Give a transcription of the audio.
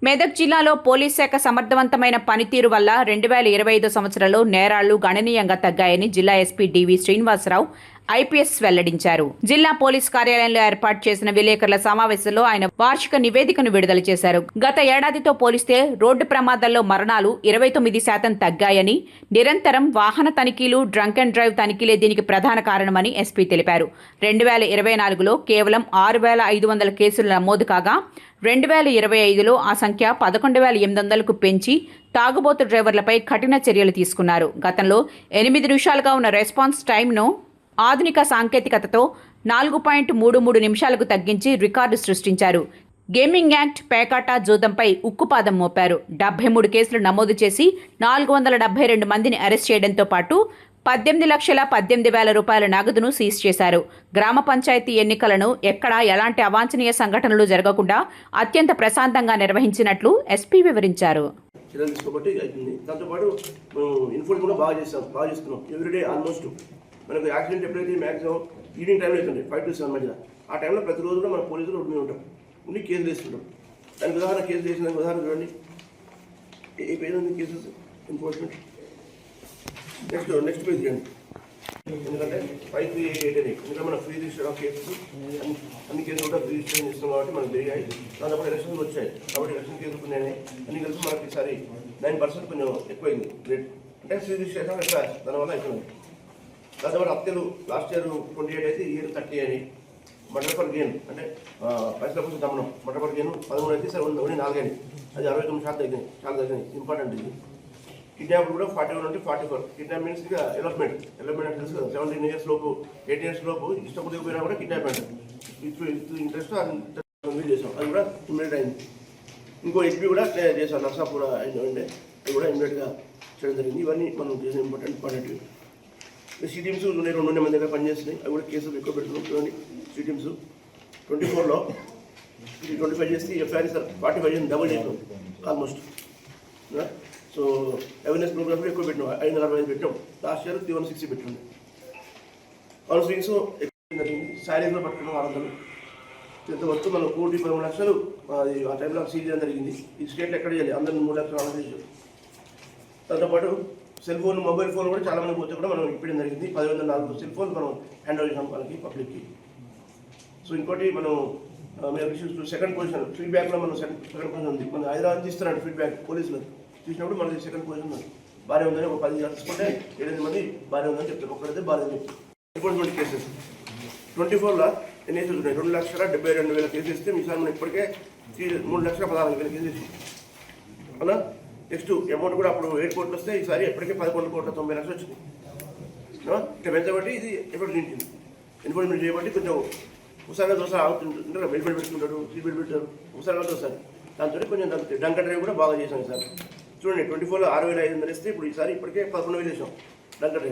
మెదక్ జిల్లాలో పోలీస్ శాఖ సమర్థవంతమైన పనితీరు వల్ల 2025 సంవత్సరంలో నేరాళ్లు గణనీయంగా తగ్గాయని జిల్లా ఎస్పీ డివి శ్రీనివాసరావు ఐపీఎస్ వెల్లడించారు. జిల్లా పోలీస్ కార్యాలయంలో ఏర్పాటు చేసిన విలేకరుల సమావేశంలో ఆయన వార్షిక నివేదికను విడుదల చేశారు. గత ఏడాదితో పోలిస్తే రోడ్డు ప్రమాదాల్లో మరణాలు 29% తగ్గాయని, నిరంతరం వాహన తనిఖీలు, డ్రంక్ అండ్ డ్రైవ్ తనిఖీలే దీనికి ప్రధాన కారణమని ఎస్పీ తెలిపారు. 2024లో కేవలం 6,500 కేసులు నమోదు కాగా 2025లో ఆ సంఖ్య 11,800కు పెంచి తాగుబోతు డ్రైవర్లపై కఠిన చర్యలు తీసుకున్నారు. గతంలో 8 నిమిషాలుగా ఉన్న రెస్పాన్స్ టైంను ఆధునిక సాంకేతికతతో 4.33 నిమిషాలకు తగ్గించి రికార్డు సృష్టించారు. గేమింగ్ యాక్ట్, పేకాట, జూదంపై ఉక్కుపాదం మోపారు. 73 కేసులు నమోదు చేసి 472 మందిని అరెస్ట్ చేయడంతో పాటు 18,18,000 రూపాయల నగదును సీజ్ చేశారు. గ్రామ పంచాయతీ ఎన్నికలను ఎక్కడా ఎలాంటి అవాంఛనీయ సంఘటనలు జరగకుండా అత్యంత ప్రశాంతంగా నిర్వహించినట్లు ఎస్పీ వివరించారు. మనకు యాక్సిడెంట్ ఎప్పుడైతే మ్యాక్సిమం ఈవినింగ్ టైంలో అవుతుంది 5 to 7 మధ్య. ఆ టైంలో ప్రతిరోజు కూడా మన పోలీసులు ఉండి ఉంటాం, ఉండి కేసులు వేస్తుంటాం. దానికి ఉదాహరణ కేసు వేసిన ఉదాహరణ చూడండి. ఏ పేజ్ ఉంది కేసెస్ ఎన్ఫోర్స్మెంట్. నెక్స్ట్ పేజ్ చేయండి. ఎందుకంటే 5388 అని, ఎందుకంటే మనం ఫ్రీ రిజిస్టర్ ఆఫ్ కేసెస్ అన్ని కేసులు కూడా ఫ్రీ రిజిస్ట్రేషన్ ఇస్తాం కాబట్టి మనకు జరిగాయి. దాంతో ఎలక్షన్స్ వచ్చాయి కాబట్టి ఎలక్షన్ కేసులు కొన్ని అన్ని కలిసి మనకి ఈసారి 9% కొంచెం ఎక్కువైంది రేట్. అంటే ఫ్రీ రిజిస్ట్రేషన్ ఎక్కువ, దానివల్ల ఎక్కువ. దాంతో హత్యలు లాస్ట్ ఇయర్ 28 అయితే ఈ ఇయర్ 30 అని. మర్డర్ ఫర్ గెయిన్ అంటే పైసల కోసం దమనం, మర్డర్ ఫర్ గెయిన్ 13 అయితే సరే ఓన్లీ 4 అని, అది 69% తగ్గింది, చాలా తగ్గింది. ఇంపార్టెంట్ ఇది. కిడ్నాప్ కూడా 41 నుండి 44. కిడ్నాప్ మీన్స్ ఇక డెవలప్మెంట్ అంటే తెలుసు కదా, 17 years లోపు 18 years లోపు ఇష్టపడి పోయినా కూడా కిడ్నాప్ అంటే ఇంట్రెస్ట్ వీలు చేసాం, అది కూడా ఇమ్మీడియట్ అయింది. ఇంకో ఎస్పీ కూడా చేసాం, నర్సాపూర్ ఉండే, అది కూడా ఇమ్మీడియట్గా చేయడం జరిగింది. ఇవన్నీ మనం చేసిన ఇంపార్టెంట్. సి టీమ్స్ 2 మంది దగ్గర పనిచేస్తున్నాయి, అవి కూడా కేసులు ఎక్కువ పెడుతున్నాం. చూడండి, సి టీమ్స్ 24లో 25 చేస్తే ఎఫ్ఐఆర్ 45 చేసి డబుల్ చేసినాం ఆల్మోస్ట్. సో అవేర్నెస్ ప్రోగ్రామ్స్ కూడా ఎక్కువ పెట్టినాం, 545 పెట్టాం. లాస్ట్ ఇయర్ 360 పెట్టినాం. కౌన్సిలింగ్స్ ఎక్కువ జరిగింది. శారీస్లో పట్టుకున్నాం 600. ఇంతవరకు మనం 1,13 లక్షలు అది ఆ టైంలో సీజ్ చేయడం జరిగింది. ఈ స్టేట్లో ఎక్కడ చేయాలి, అందరిని 3 లక్షలు ఆర్డర్ చేసాం. దాంతోపాటు సెల్ ఫోన్, మొబైల్ ఫోన్ కూడా చాలా మంది పోతే కూడా మనం ఇప్పడం జరిగింది. 10,400 సెల్ ఫోన్ మనం హ్యాండ్ ఓవర్ చేసాం వాళ్ళకి, పబ్లిక్కి. సో ఇంకోటి మనం సెకండ్ పొజిషన్ ఫీడ్బ్యాక్లో మనం సెకండ్ పొజిషన్ ఉంది. మన హైదరాబాద్ తీస్తున్నాడు ఫీడ్బ్యాక్ పోలీసులు తీసినప్పుడు మనకి సెకండ్ పొజిషన్ ఉంది. భార్య ఉందని ఒక 10 తీసుకుంటే 7 మంది భార్య ఉందని చెప్తారు, ఒక్కడైతే భార్య అని చెప్తారు. ఎన్ఫోర్స్మెంట్ కేసెస్ 24లో ఎన్ని కేసులు ఉన్నాయి, 2,72,000 కేసులు ఇస్తే ఈసారి మనం ఇప్పటికే 3,14,000 కేసులు ఇస్తాం అవునా. నెక్స్ట్ అమౌంట్ కూడా అప్పుడు 8 కోట్లు వస్తే ఈసారి ఎప్పటికే 11,90,00,000 వచ్చింది. ఇట్లా పెంచబట్టి ఇది ఎప్పుడు నింటింది. ఎన్ఫోర్స్మెంట్ చేయబట్టి కొంచెం ఒకసారిగా దోసారి ఆగుతుంటారు, బెల్ట్ పెట్టుకుంటారు, సీట్ బెల్ట్ పెట్టారు, ఒకసారిగా దోసారి. దాంతో కొంచెం డంక్ డ్రైవ్ కూడా బాగా చేసాం ఈసారి. చూడండి, 24లో 6,500 ఇస్తే ఇప్పుడు ఈసారి ఇప్పటికే 11,000 చేసాం డంక్ డ్రైవ్.